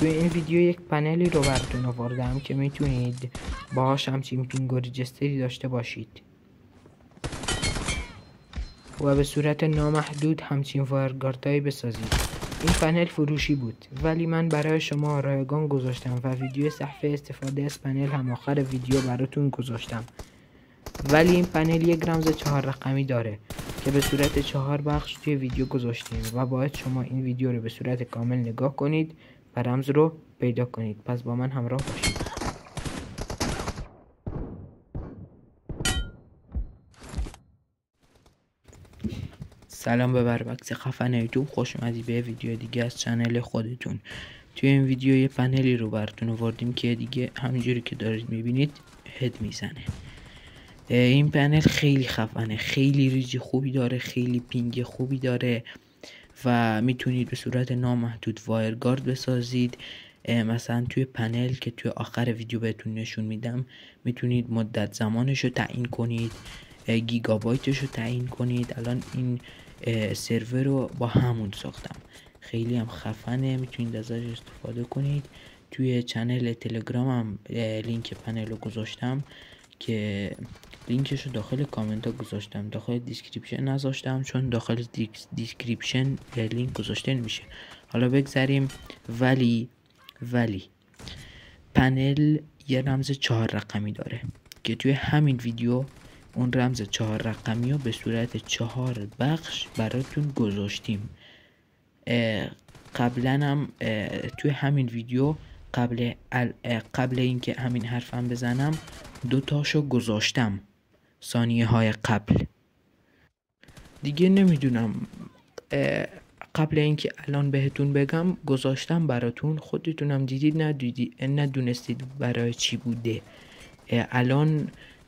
توی این ویدیو یک پنلی رو براتون آوردم که میتونید باهاش همچین پینگ و ریجستری داشته باشید و به صورت نامحدود همچین وایرگاردهایی بسازید. این پنل فروشی بود ولی من برای شما رایگان گذاشتم و ویدیو صفحه استفاده از پنل هم آخر ویدیو براتون گذاشتم. ولی این پنل یک رمز 4 رقمی داره که به صورت 4 بخش توی ویدیو گذاشتیم و باید شما این ویدیو رو به صورت کامل نگاه کنید و رمز رو پیدا کنید. پس با من همراه باشید. سلام به بربکس خفن یوتیوب، خوش اومدی به ویدیو دیگه از چنل خودتون. توی این ویدیو یه پنلی رو براتون آوردیم که دیگه همینجوری که دارید میبینید هد میزنه. این پنل خیلی خفنه، خیلی ریج خوبی داره، خیلی پینگ خوبی داره و میتونید به صورت نامحدود وایرگارد بسازید. مثلا توی پنل که توی آخر ویدیو بهتون نشون میدم میتونید مدت زمانش رو تعیین کنید، گیگابایتش رو تعیین کنید. الان این سرور رو با همون ساختم، خیلی هم خفنه، میتونید ازش استفاده کنید. توی چنل تلگرامم لینک پنل رو گذاشتم که لینکش رو داخل کامنت ها گذاشتم، داخل دیسکریپشن نذاشتم چون داخل دیسکریپشن لینک گذاشته نمیشه. حالا بگذاریم. ولی پنل یه رمز 4 رقمی داره که توی همین ویدیو اون رمز 4 رقمی رو به صورت 4 بخش براتون گذاشتیم. قبلا هم توی همین ویدیو قبل اینکه همین حرفم بزنم 2 تاشو گذاشتم ثانیه های قبل. دیگه نمیدونم قبل اینکه الان بهتون بگم گذاشتم براتون، خودتونم دیدید ندونستید برای چی بوده. الان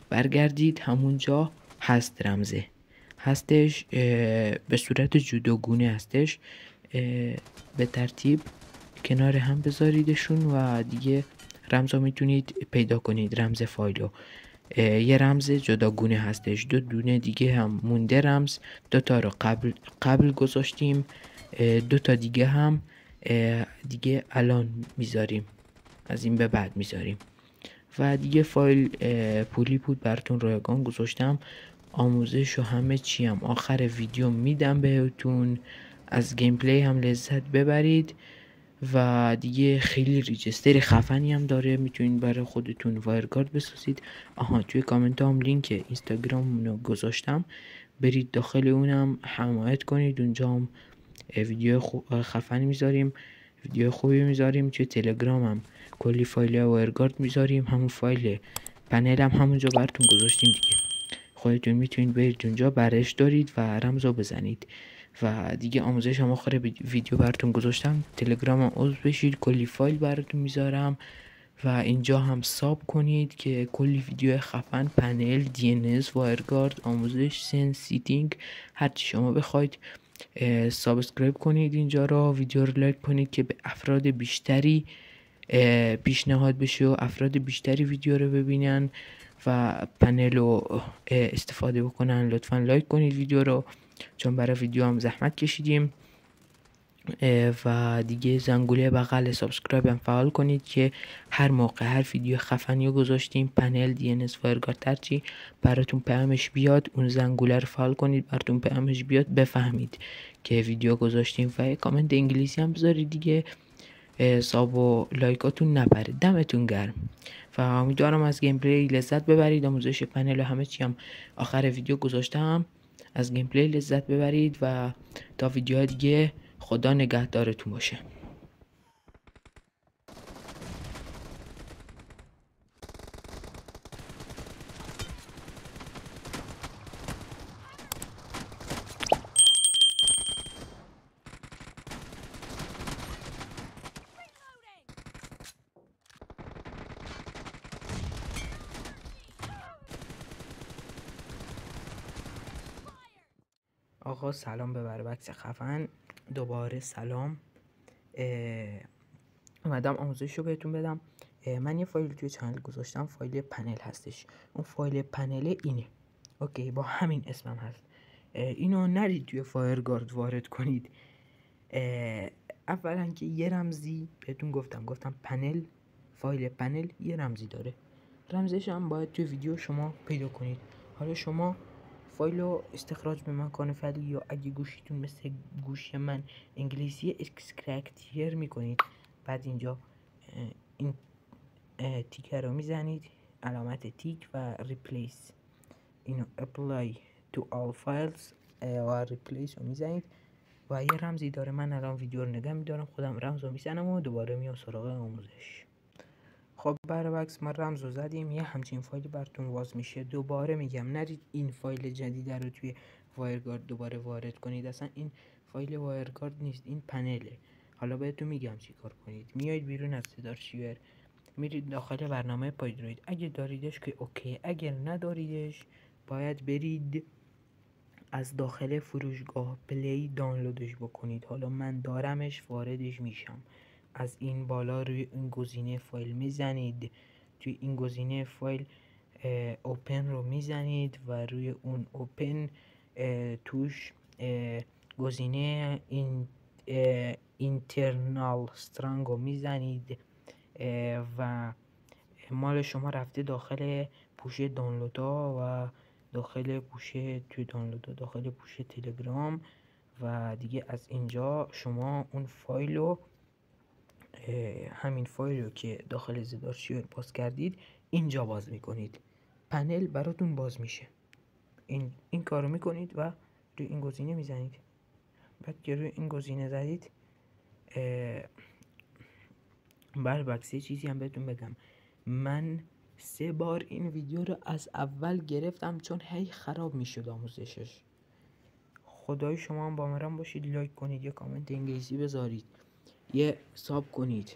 برگردید همونجا هست، رمزه هستش، به صورت جداگونه هستش. به ترتیب کنار هم بذاریدشون و دیگه رمزو میتونید پیدا کنید. رمز فایلو یه رمز جداگونه هستش، 2 دونه دیگه هم مونده رمز. 2 تا رو قبل گذاشتیم، 2 تا دیگه هم دیگه الان میذاریم، از این به بعد میذاریم. و دیگه فایل پولی بود براتون رایگان گذاشتم. آموزش و همه چی هم آخر ویدیو میدم بهتون، از گیم پلی هم لذت ببرید. و دیگه خیلی ریجستر خفنی هم داره، میتونید برای خودتون وایرگارد بسازید. توی کامنت هم لینک اینستاگرام رو گذاشتم، برید داخل اونم حمایت کنید، اونجا هم ویدیو خفنی میذاریم، ویدیو خوبی میذاریم. توی تلگرام هم کلی فایل وایرگارد میذاریم، همون فایل پنل هم همونجا براتون گذاشتیم دیگه. خودتون میتونید برید اونجا برش دارید و رمزو بزنید. و دیگه آموزش هم آخر ویدیو براتون گذاشتم، تلگرام هم عضو بشید، کلی فایل براتون میذارم. و اینجا هم ساب کنید که کلی ویدیو خفن، پنل، DNS، وایرگارد، آموزش، سنس، سیتینگ، هرچی شما بخواید. سابسکرایب کنید اینجا رو، ویدیو رو لایک کنید که به افراد بیشتری پیشنهاد بشه و افراد بیشتری ویدیو رو ببینن و پنل رو استفاده بکنن. لطفا لایک کنید ویدیو رو چون برای ویدیو هم زحمت کشیدیم. و دیگه زنگوله بغل سابسکرایب هم فعال کنید که هر موقع هر ویدیو خفنی رو گذاشتیم، پنل، DNS، وایرگارد، هرچی براتون پیامش بیاد اون زنگوله رو فعال کنید، براتون پیامش بیاد بفهمید که ویدیو گذاشتیم. و کامنت انگلیسی هم بذارید دیگه، ساب و لایکاتون نپره. دمتون گرم و امیدوارم از گیم پلی لذت ببرید. آموزش پنل و همه چی هم آخر ویدیو گذاشتم، از گیم پلی لذت ببرید و تا ویدیوهای دیگه خدا نگهدارتون باشه. آقا سلام به بربکس خفن، دوباره سلام. اومدم آموزش رو بهتون بدم. من یه فایل توی چنل گذاشتم، فایل پنل هستش. اون فایل پنل اینه، اوکی، با همین اسمم هست. اینو نرید توی وایرگارد وارد کنید، اولا که یه رمزی بهتون گفتم پنل، فایل پنل یه رمزی داره، رمزش هم باید توی ویدیو شما پیدا کنید. حالا شما فایل رو استخراج به مکان فعلی یا اگه گوشیتون مثل گوشی من انگلیسی اکسترکتیر میکنید، بعد اینجا این تیکر رو میزنید، علامت تیک و ریپلیس، اینو apply to all files و ریپلیس رو میزنید و یه رمزی داره. من الان ویدیو رو نگه میدارم، خودم رمز رو میزنم و دوباره میام سراغ آموزش. خب برعکس ما رمز رو زدیم، یه همچین فایلی براتون باز میشه. دوباره میگم نرید این فایل جدید رو توی وایرگارد دوباره وارد کنید، اصلا این فایل وایرگارد نیست، این پنله. حالا بهتون میگم چی کار کنید. میایید بیرون از صدارشیور، میرید داخل برنامه پایدروید، اگه داریدش که اوکی، اگر نداریدش باید برید از داخل فروشگاه پلی دانلودش بکنید. حالا من دارمش، واردش میشم. از این بالا روی این گزینه فایل میزنید، توی این گزینه فایل اوپن رو میزنید و روی اون اوپن توش گزینه اینترنال استرانگ رو میزنید و مال شما رفته داخل پوشه دانلودها و داخل پوشه توی دانلودها، داخل پوشه تلگرام و دیگه از اینجا شما اون فایل رو، همین فایل رو که داخل زدارشیور باز کردید اینجا باز میکنید، پنل براتون باز میشه. این کار رو میکنید و روی این گزینه میزنید. بعد که روی این گزینه زدید، برعکس یه چیزی هم بهتون بگم، من 3 بار این ویدیو رو از اول گرفتم چون هی خراب میشد آموزشش. خدای شما هم با مرام باشید، لایک کنید، یه کامنت انگلیسی بذارید، یه ساب کنید،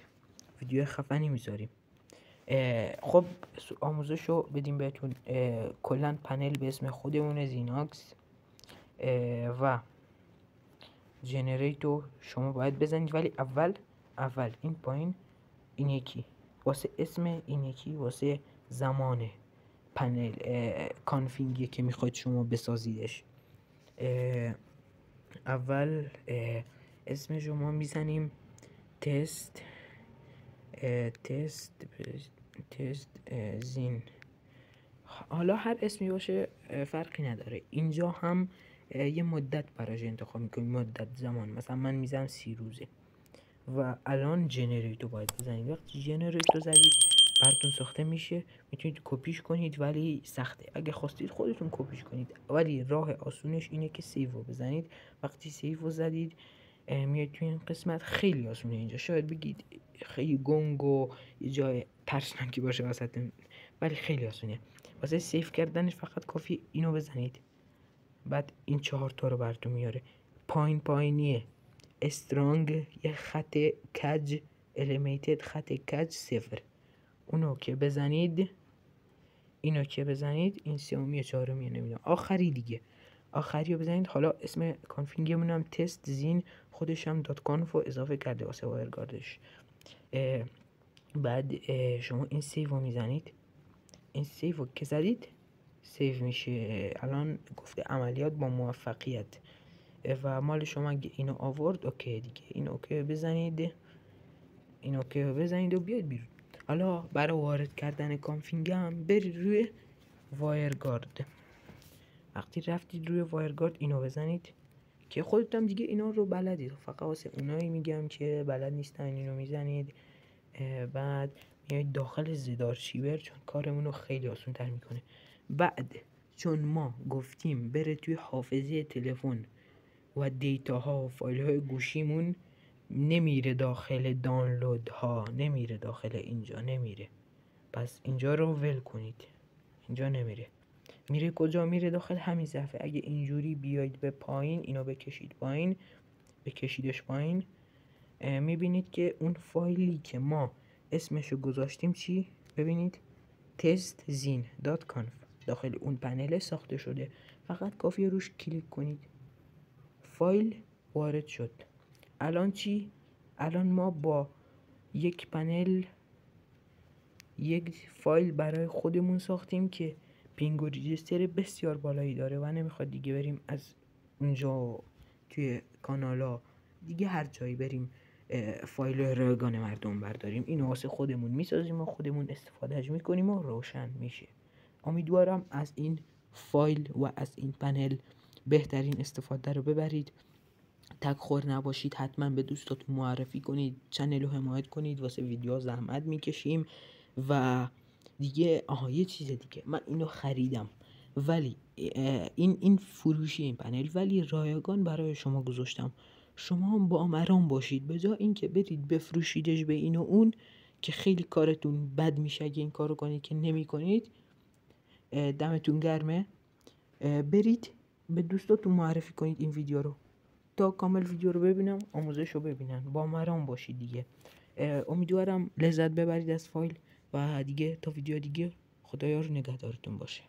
ویدیو خفنی میذاریم. خب آموزش رو بدیم بهتون. کلا پنل به اسم خودمونه، زیناکس و جنریتور شما باید بزنید، ولی اول این پایین، این یکی واسه اسم، این یکی واسه زمان پنل کانفیگی که میخواید شما بسازیدش. اول اسم شما میزنیم تست زین، حالا هر اسمی باشه فرقی نداره. اینجا هم یه مدت براش انتخاب میکنیم، مدت زمان، مثلا من میزنم 30 روزه. و الان جنریتور باید بزنید. وقتی جنریتور زدید براتون ساخته میشه، میتونید کپیش کنید ولی سخته. اگه خواستید خودتون کپیش کنید، ولی راه آسونش اینه که سیو رو بزنید. وقتی سیو رو زدید میاد توی این قسمت، خیلی آسونه. اینجا شاید بگید خیلی گنگ و یه جای ترسناکی باشه وسط، ولی خیلی آسونه. واسه سیو کردنش فقط کافی اینو بزنید، بعد این 4 تا رو براتون میاره. پایینیه استرانگ، یه خط کج، الیمیتد خط کج 0، اونو که بزنید، اینو که بزنید، این سومیه چهارمیه نمیدونم، آخری دیگه، آخری رو بزنید. حالا اسم کانفیگمون هم تست زین، خودش هم .conf رو اضافه کرده واسه وایرگاردش. بعد شما این سیو رو میزنید، این سیو رو که زدید سیو میشه. الان گفته عملیات با موفقیت و مال شما اگه اینو آورد اوکی دیگه، این اوکی بزنید، این اوکی بزنید و بیاید بیرون. حالا برای وارد کردن کانفیگ هم برید روی وایرگارد. وقتی رفتید روی وایرگارد اینو بزنید که خودتون دیگه اینا رو بلدید، فقط واسه اونایی میگم که بلد نیستن اینو میزنید. بعد میایید داخل زدارشیور چون کارمون رو خیلی آسان تر میکنه. بعد چون ما گفتیم بره توی حافظه تلفن و دیتا ها و فایل های گوشیمون، نمیره داخل دانلود ها، نمیره داخل اینجا، نمیره. پس اینجا رو ول کنید، اینجا نمیره. میره کجا؟ میره داخل همین صفحه. اگه اینجوری بیاید به پایین، اینو بکشید پایین، بکشیدش پایین، میبینید که اون فایلی که ما اسمشو گذاشتیم چی؟ ببینید testzin.conf داخل اون پنل ساخته شده. فقط کافیه روش کلیک کنید، فایل وارد شد. الان چی؟ الان ما با یک پنل یک فایل برای خودمون ساختیم که پینگ و ریجستر بسیار بالایی داره و نمیخواد دیگه بریم از اونجا توی کانالا دیگه هر جایی بریم فایل رایگان مردم برداریم. اینو واسه خودمون میسازیم و خودمون استفادهش میکنیم و روشن میشه. امیدوارم از این فایل و از این پنل بهترین استفاده رو ببرید. تک خور نباشید، حتما به دوستاتون معرفی کنید، چنل رو حمایت کنید، واسه ویدیو زحمت میکشیم. و دیگه یه چیز دیگه، من اینو خریدم ولی این فروشی این پنل ولی رایگان برای شما گذاشتم. شما هم با آمران باشید، به جای اینکه برید بفروشیدش به این و اون که خیلی کارتون بد میشه اگه این کارو کنید که نمی کنید. دمتون گرمه. برید به دوستاتون معرفی کنید این ویدیو رو تا کامل ویدیو رو ببینم، آموزش رو ببینن، با مرام باشید دیگه. امیدوارم لذت ببرید از فایل و دیگه تا ویدیو دیگه خدایا رو نگهدارتون باشه.